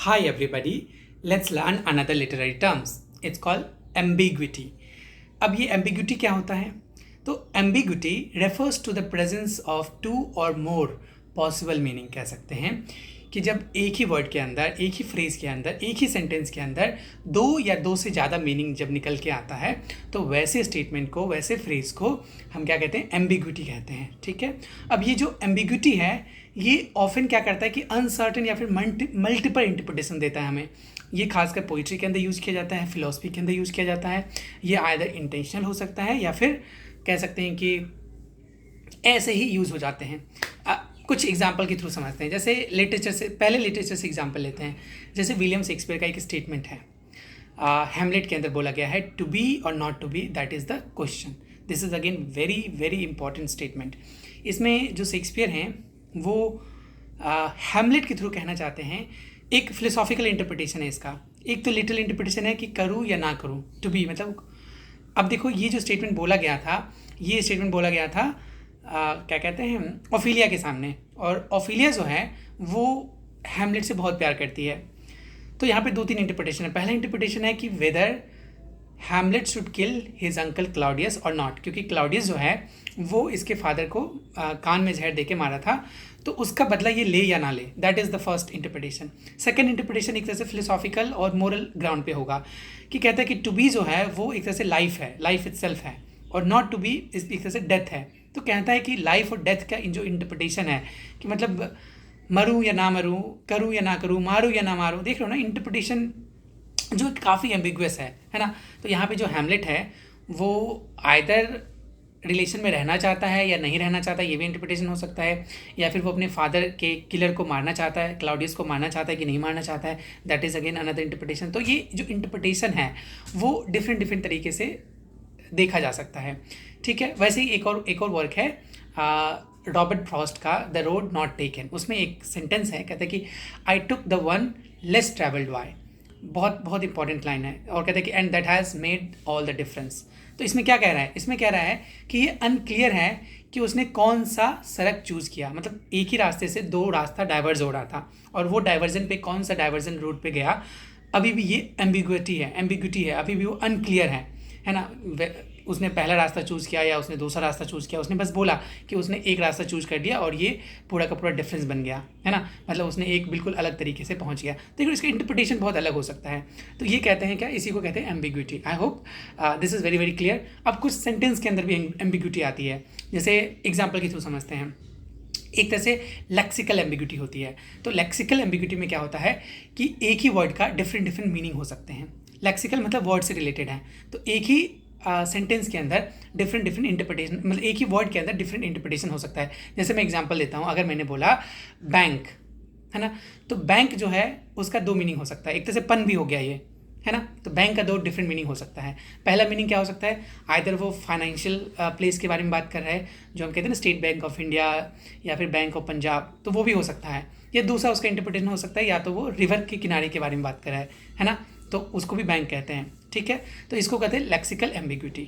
Hi everybody, let's learn another literary terms. It's called ambiguity. अब ये ambiguity क्या होता है? तो ambiguity refers to the presence of two or more possible meaning कह सकते हैं कि जब एक ही वर्ड के अंदर, एक ही फ्रेज के अंदर, एक ही सेंटेंस के अंदर दो या दो से ज़्यादा मीनिंग जब निकल के आता है तो वैसे स्टेटमेंट को, वैसे फ्रेज को हम क्या कहते हैं? एम्बिग्विटी कहते हैं। ठीक है, अब ये जो एम्बिग्विटी है ये ऑफन क्या करता है कि अनसर्टन या फिर मल्टीपल इंटरप्रिटेशन देता है हमें। ये खासकर पोइट्री के अंदर यूज़ किया जाता है, फिलोसफी के अंदर यूज़ किया जाता है। ये आइदर इंटेंशनल हो सकता है या फिर कह सकते हैं कि ऐसे ही यूज़ हो जाते हैं। कुछ एग्जाम्पल के थ्रू समझते हैं। जैसे लिटरेचर से, पहले लिटरेचर से एग्जाम्पल लेते हैं। जैसे विलियम शेक्सपियर का एक स्टेटमेंट है, हैमलेट के अंदर बोला गया है, टू बी और not to be that is the question. This is again very very important statement. इसमें जो शेक्सपियर हैं वो हैमलेट के थ्रू कहना चाहते हैं, एक फिलोसॉफिकल इंटरप्रिटेशन है इसका। एक तो लिटरल इंटरप्रिटेशन है कि करूँ या ना करूँ, टू बी मतलब। अब देखो ये जो स्टेटमेंट बोला गया था, ये स्टेटमेंट बोला गया था क्या कहते हैं, ओफिलिया के सामने। और ओफिलिया जो है वो हैमलेट से बहुत प्यार करती है। तो यहाँ पे दो तीन इंटरप्रिटेशन है। पहला इंटरप्रिटेशन है कि whether Hamlet should kill his uncle Claudius और नॉट, क्योंकि क्लाउडियस जो है वो इसके फादर को कान में जहर दे के मारा था, तो उसका बदला ये ले या ना ले। That is the first interpretation. Second interpretation एक तरह से फिलोसॉफिकल और मोरल ग्राउंड पे होगा कि कहता है कि टू बी जो है वो एक तरह से लाइफ है, लाइफ इटसेल्फ है, और नॉट टू बी एक तरह से डेथ है। तो कहता है कि लाइफ और डेथ का जो इंटरप्रिटेशन है कि मतलब मरूँ या ना मरूँ, करूँ या ना करूँ, मारूँ या ना मारूँ। देख रहे हो ना इंटरप्रिटेशन जो काफ़ी एम्बिगुअस है ना। तो यहाँ पे जो हैमलेट है वो आइदर रिलेशन में रहना चाहता है या नहीं रहना चाहता, ये भी इंटरप्रिटेशन हो सकता है। या फिर वो अपने फादर के किलर को मारना चाहता है, क्लाउडियस को मारना चाहता है कि नहीं मारना चाहता है, that is again another interpretation. तो ये जो इंटरप्रिटेशन है वो डिफरेंट तरीके से देखा जा सकता है। ठीक है, वैसे ही एक और वर्क है रॉबर्ट फ्रॉस्ट का, द रोड नॉट टेकन। उसमें एक सेंटेंस है, कहते हैं कि I took the one less travelled by. बहुत बहुत इंपॉर्टेंट लाइन है। और कहते हैं कि and that has made all the difference. तो इसमें क्या कह रहा है? इसमें कह रहा है कि ये अनक्लियर है कि उसने कौन सा सड़क चूज़ किया। मतलब एक ही रास्ते से दो रास्ता डाइवर्ज हो रहा था और वो डाइवर्जन पे कौन सा डाइवर्जन रूट पे गया, अभी भी ये एम्बिग्विटी है, अभी भी वो अनक्लियर है ना। उसने पहला रास्ता चूज़ किया या उसने दूसरा रास्ता चूज़ किया, उसने बस बोला कि उसने एक रास्ता चूज़ कर दिया और ये पूरा का पूरा डिफरेंस बन गया, है ना। मतलब उसने एक बिल्कुल अलग तरीके से पहुंच गया। देखो इसका इंटरप्रिटेशन बहुत अलग हो सकता है। तो ये कहते हैं क्या, इसी को कहते हैं ambiguity. I hope this is very very clear. अब कुछ सेंटेंस के अंदर भी एम्बिग्विटी आती है। जैसे एग्जाम्पल के थ्रू समझते हैं। एक तरह से लेक्सिकल एम्बिग्विटी होती है। तो लेक्सिकल एम्बिग्विटी में क्या होता है कि एक ही वर्ड का डिफरेंट मीनिंग हो सकते हैं। लेक्सिकल मतलब वर्ड से रिलेटेड है। तो एक ही सेंटेंस के अंदर डिफरेंट इंटरप्रिटेशन, मतलब एक ही वर्ड के अंदर डिफरेंट इंटरप्रिटेशन हो सकता है। जैसे मैं एग्जांपल देता हूँ, अगर मैंने बोला बैंक, है ना, तो बैंक जो है उसका दो मीनिंग हो सकता है। एक तरह से पन भी हो गया ये, है ना। तो बैंक का दो डिफरेंट मीनिंग हो सकता है। पहला मीनिंग क्या हो सकता है, आइदर वो फाइनेंशियल प्लेस के बारे में बात कर रहा है, जो हम कहते हैं ना स्टेट बैंक ऑफ इंडिया या फिर बैंक ऑफ पंजाब, तो वो भी हो सकता है। या दूसरा उसका इंटरप्रिटेशन हो सकता है, या तो वो रिवर के किनारे के बारे में बात कर रहा है ना, तो उसको भी बैंक कहते हैं। ठीक है, तो इसको कहते हैं लेक्सिकल एम्बिग्विटी।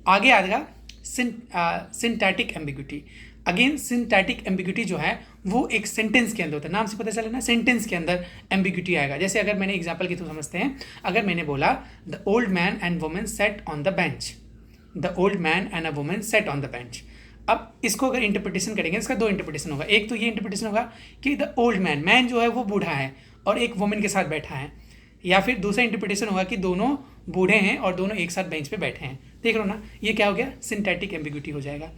आगे आएगा syntactic ambiguity. Again syntactic ambiguity जो है वो एक सेंटेंस के अंदर होता है। नाम से पता चला ना, सेंटेंस के अंदर एम्बिग्विटी आएगा। जैसे अगर मैंने एग्जांपल के थ्रू समझते हैं, अगर मैंने बोला the old man and women set on the bench, the old man and a women set on the bench. अब इसको अगर इंटरप्रिटेशन करेंगे, इसका दो इंटरप्रिटेशन होगा। एक तो ये इंटरप्रिटेशन होगा कि द ओल्ड मैन जो है वो बूढ़ा है और एक वुमेन के साथ बैठा है। या फिर दूसरा इंटरप्रिटेशन होगा कि दोनों बूढ़े हैं और दोनों एक साथ बेंच पे बैठे हैं। देख रहे हो ना, ये क्या हो गया, सिंथेटिक एम्बिग्विटी हो जाएगा।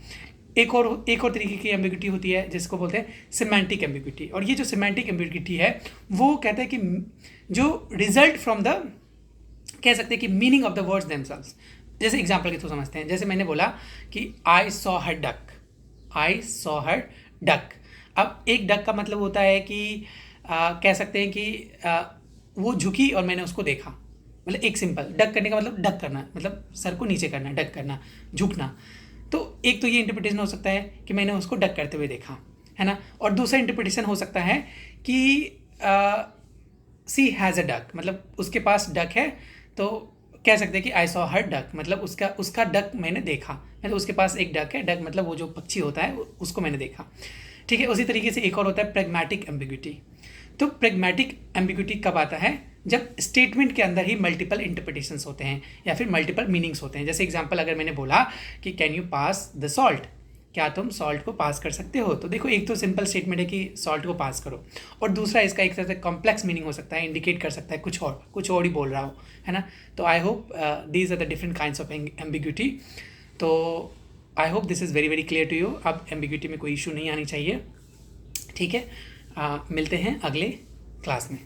एक और तरीके की एम्बिग्विटी होती है जिसको बोलते हैं सिमेंटिक एम्बिग्विटी। और ये जो सिमेंटिक एम्बिग्विटी है वो कहता है कि जो रिजल्ट फ्रॉम द, कह सकते हैं कि meaning of the words themselves. जैसे एग्जाम्पल के थ्रू समझते हैं। जैसे मैंने बोला कि I saw her duck, I saw her duck. अब एक डक का मतलब होता है कि कह सकते हैं कि वो झुकी और मैंने उसको देखा। मतलब एक सिंपल डक करने का मतलब डक करना, मतलब सर को नीचे करना, डक करना, झुकना। तो एक तो ये इंटरप्रिटेशन हो सकता है कि मैंने उसको डक करते हुए देखा, है ना। और दूसरा इंटरप्रिटेशन हो सकता है कि सी हैज़ अ डक, मतलब उसके पास डक है, तो कह सकते हैं कि आई सॉ हर डक, मतलब उसका डक मैंने देखा, मतलब उसके पास एक डक है। डक मतलब वो जो पक्षी होता है उसको मैंने देखा। ठीक है, उसी तरीके से एक और होता है प्रैग्मेटिक एम्बिग्विटी। तो प्रेगमेटिक एम्बिग्यूटी कब आता है? जब स्टेटमेंट के अंदर ही मल्टीपल इंटरप्रिटेशंस होते हैं या फिर मल्टीपल मीनिंग्स होते हैं। जैसे एग्जांपल अगर मैंने बोला कि can you pass the salt, क्या तुम सॉल्ट को पास कर सकते हो? तो देखो, एक तो सिंपल स्टेटमेंट है कि सॉल्ट को पास करो, और दूसरा इसका एक तरह से कॉम्प्लेक्स मीनिंग हो सकता है, इंडिकेट कर सकता है कुछ और ही बोल रहा हो, है ना। तो I hope these are the different kinds of ambiguity. तो I hope this is very very clear to you. अब एम्बिग्यूटी में कोई इशू नहीं आनी चाहिए, ठीक है। मिलते हैं अगले क्लास में।